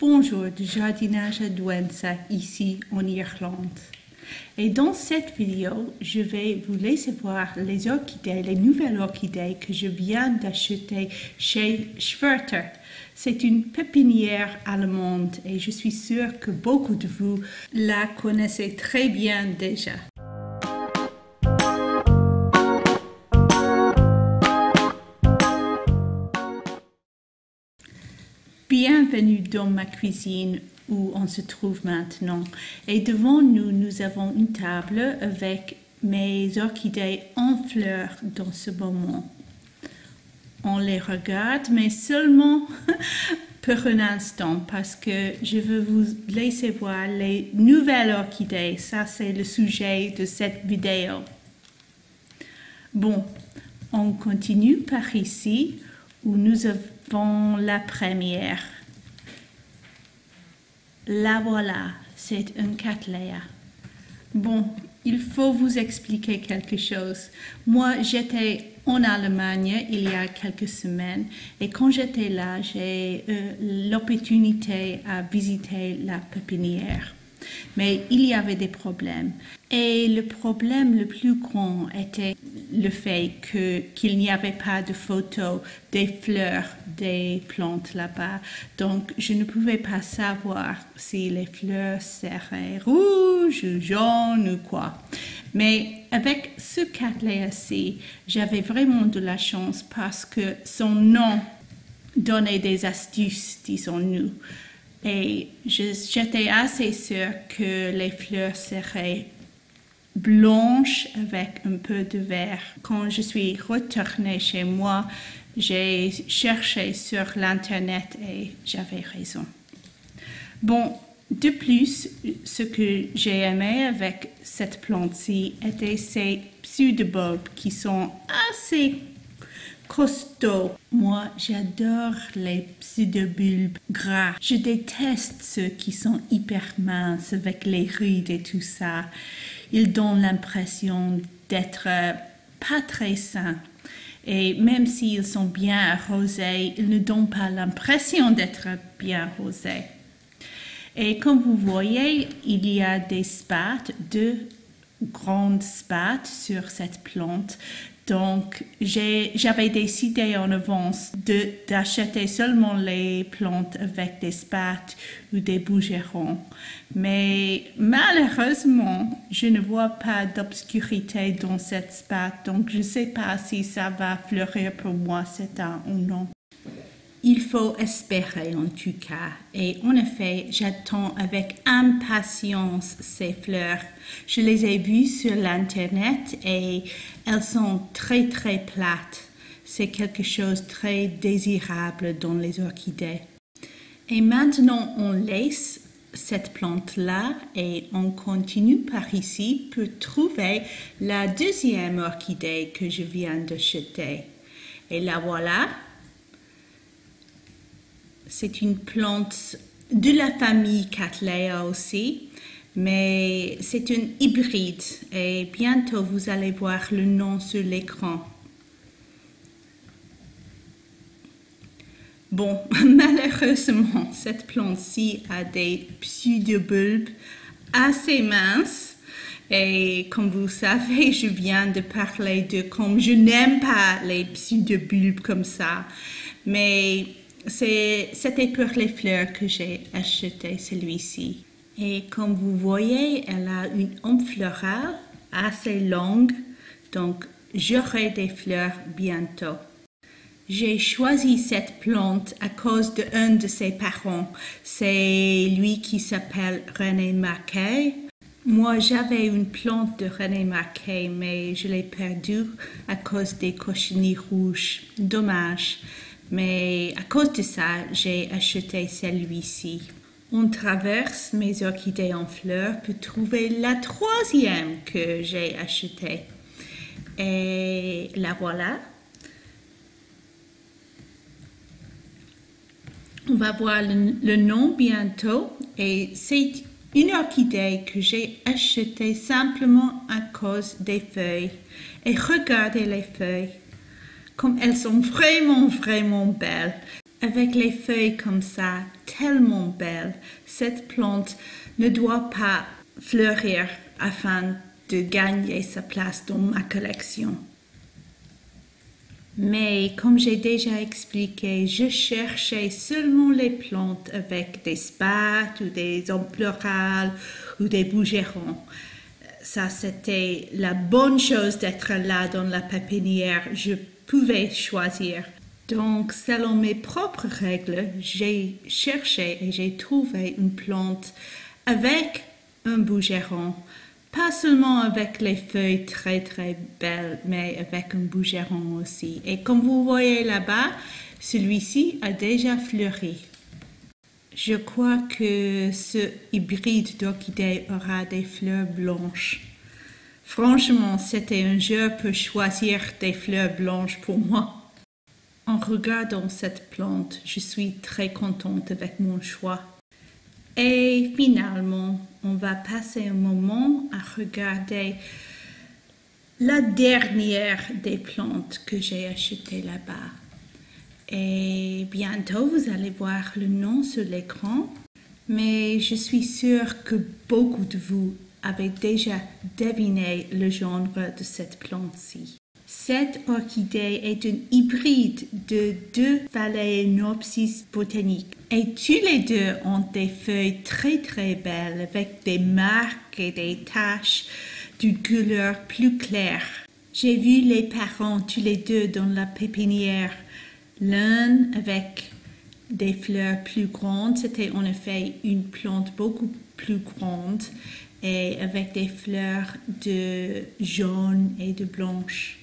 Bonjour du jardinage à Douentza, ici en Irlande. Et dans cette vidéo, je vais vous laisser voir les orchidées, les nouvelles orchidées que je viens d'acheter chez Schwerter. C'est une pépinière allemande et je suis sûre que beaucoup de vous la connaissez très bien déjà. Bienvenue dans ma cuisine où on se trouve maintenant. Et devant nous, nous avons une table avec mes orchidées en fleurs dans ce moment. On les regarde, mais seulement pour un instant parce que je veux vous laisser voir les nouvelles orchidées. Ça, c'est le sujet de cette vidéo. Bon, on continue par ici où nous avons la première. La voilà, c'est un cattleya. Bon, il faut vous expliquer quelque chose. Moi, j'étais en Allemagne il y a quelques semaines et quand j'étais là, j'ai eu l'opportunité à visiter la pépinière. Mais il y avait des problèmes. Et le problème le plus grand était le fait qu'il n'y avait pas de photos des fleurs des plantes là-bas. Donc, je ne pouvais pas savoir si les fleurs seraient rouges ou jaunes ou quoi. Mais avec ce cattleya-ci, j'avais vraiment de la chance parce que son nom donnait des astuces, disons-nous. Et j'étais assez sûre que les fleurs seraient blanches avec un peu de vert. Quand je suis retournée chez moi, j'ai cherché sur l'internet et j'avais raison. Bon, de plus, ce que j'ai aimé avec cette plante-ci était ces pseudobulbes qui sont assez costauds. Moi, j'adore les pseudobulbes gras. Je déteste ceux qui sont hyper minces avec les rides et tout ça. Ils donnent l'impression d'être pas très sains. Et même s'ils sont bien arrosés, ils ne donnent pas l'impression d'être bien arrosés. Et comme vous voyez, il y a des spats, deux grandes spats sur cette plante. Donc, j'avais décidé en avance d'acheter seulement les plantes avec des spats ou des bougerons. Mais malheureusement, je ne vois pas d'obscurité dans cette spat, donc je ne sais pas si ça va fleurir pour moi cette année ou non. Il faut espérer en tout cas. Et en effet, j'attends avec impatience ces fleurs. Je les ai vues sur l'internet et elles sont très très plates. C'est quelque chose de très désirable dans les orchidées. Et maintenant, on laisse cette plante-là et on continue par ici pour trouver la deuxième orchidée que je viens d'acheter. Et la voilà. C'est une plante de la famille Cattleya aussi, mais c'est une hybride et bientôt vous allez voir le nom sur l'écran. Bon, malheureusement, cette plante-ci a des pseudobulbes assez minces et comme vous savez, je viens de parler de comme je n'aime pas les pseudobulbes comme ça, mais c'était pour les fleurs que j'ai acheté celui-ci. Et comme vous voyez, elle a une ombre florale assez longue, donc j'aurai des fleurs bientôt. J'ai choisi cette plante à cause d'un de ses parents. C'est lui qui s'appelle René Marquet. Moi, j'avais une plante de René Marquet, mais je l'ai perdue à cause des cochenilles rouges. Dommage. Mais à cause de ça, j'ai acheté celui-ci. On traverse mes orchidées en fleurs pour trouver la troisième que j'ai achetée. Et la voilà. On va voir le nom bientôt. Et c'est une orchidée que j'ai achetée simplement à cause des feuilles. Et regardez les feuilles. Comme elles sont vraiment, vraiment belles. Avec les feuilles comme ça, tellement belle. Cette plante ne doit pas fleurir afin de gagner sa place dans ma collection. Mais comme j'ai déjà expliqué, je cherchais seulement les plantes avec des spathes ou des ampleurales ou des bougérons. Ça, c'était la bonne chose d'être là dans la pépinière. Je pouvais choisir. Donc, selon mes propres règles, j'ai cherché et j'ai trouvé une plante avec un bougeron. Pas seulement avec les feuilles très très belles, mais avec un bougeron aussi. Et comme vous voyez là-bas, celui-ci a déjà fleuri. Je crois que ce hybride d'orchidée aura des fleurs blanches. Franchement, c'était un jeu pour choisir des fleurs blanches pour moi. En regardant cette plante, je suis très contente avec mon choix. Et finalement, on va passer un moment à regarder la dernière des plantes que j'ai achetées là-bas. Et bientôt, vous allez voir le nom sur l'écran. Mais je suis sûre que beaucoup de vous avez déjà deviné le genre de cette plante-ci. Cette orchidée est un hybride de deux Phalaenopsis botaniques. Et tous les deux ont des feuilles très très belles avec des marques et des taches d'une couleur plus claire. J'ai vu les parents tous les deux dans la pépinière. L'un avec des fleurs plus grandes, c'était en effet une plante beaucoup plus grande et avec des fleurs de jaune et de blanche.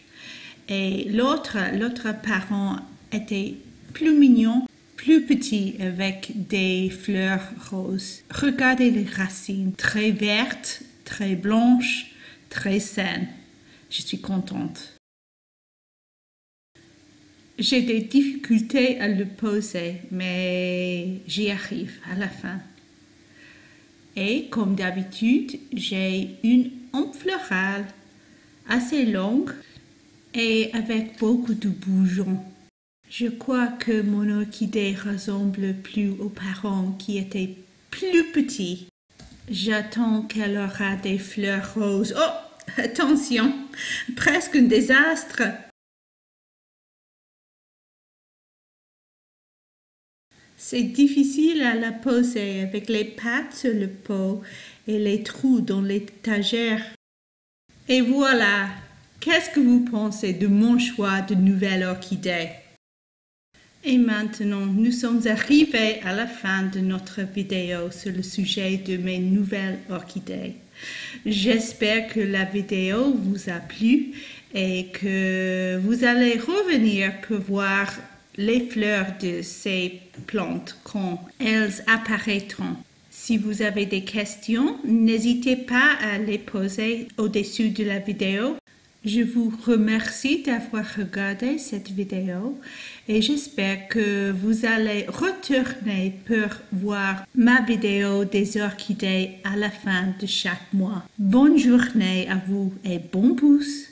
Et l'autre parent était plus mignon, plus petit avec des fleurs roses. Regardez les racines, très vertes, très blanches, très saines. Je suis contente. J'ai des difficultés à le poser, mais j'y arrive à la fin. Et comme d'habitude, j'ai une enfleurale assez longue et avec beaucoup de bourgeons. Je crois que mon orchidée ressemble plus aux parents qui étaient plus petits. J'attends qu'elle aura des fleurs roses. Oh, attention, presque un désastre. C'est difficile à la poser avec les pattes sur le pot et les trous dans l'étagère. Et voilà, qu'est-ce que vous pensez de mon choix de nouvelle orchidée? Et maintenant, nous sommes arrivés à la fin de notre vidéo sur le sujet de mes nouvelles orchidées. J'espère que la vidéo vous a plu et que vous allez revenir pour voir les fleurs de ces plantes quand elles apparaîtront. Si vous avez des questions, n'hésitez pas à les poser au-dessus de la vidéo. Je vous remercie d'avoir regardé cette vidéo et j'espère que vous allez retourner pour voir ma vidéo des orchidées à la fin de chaque mois. Bonne journée à vous et bon pouce!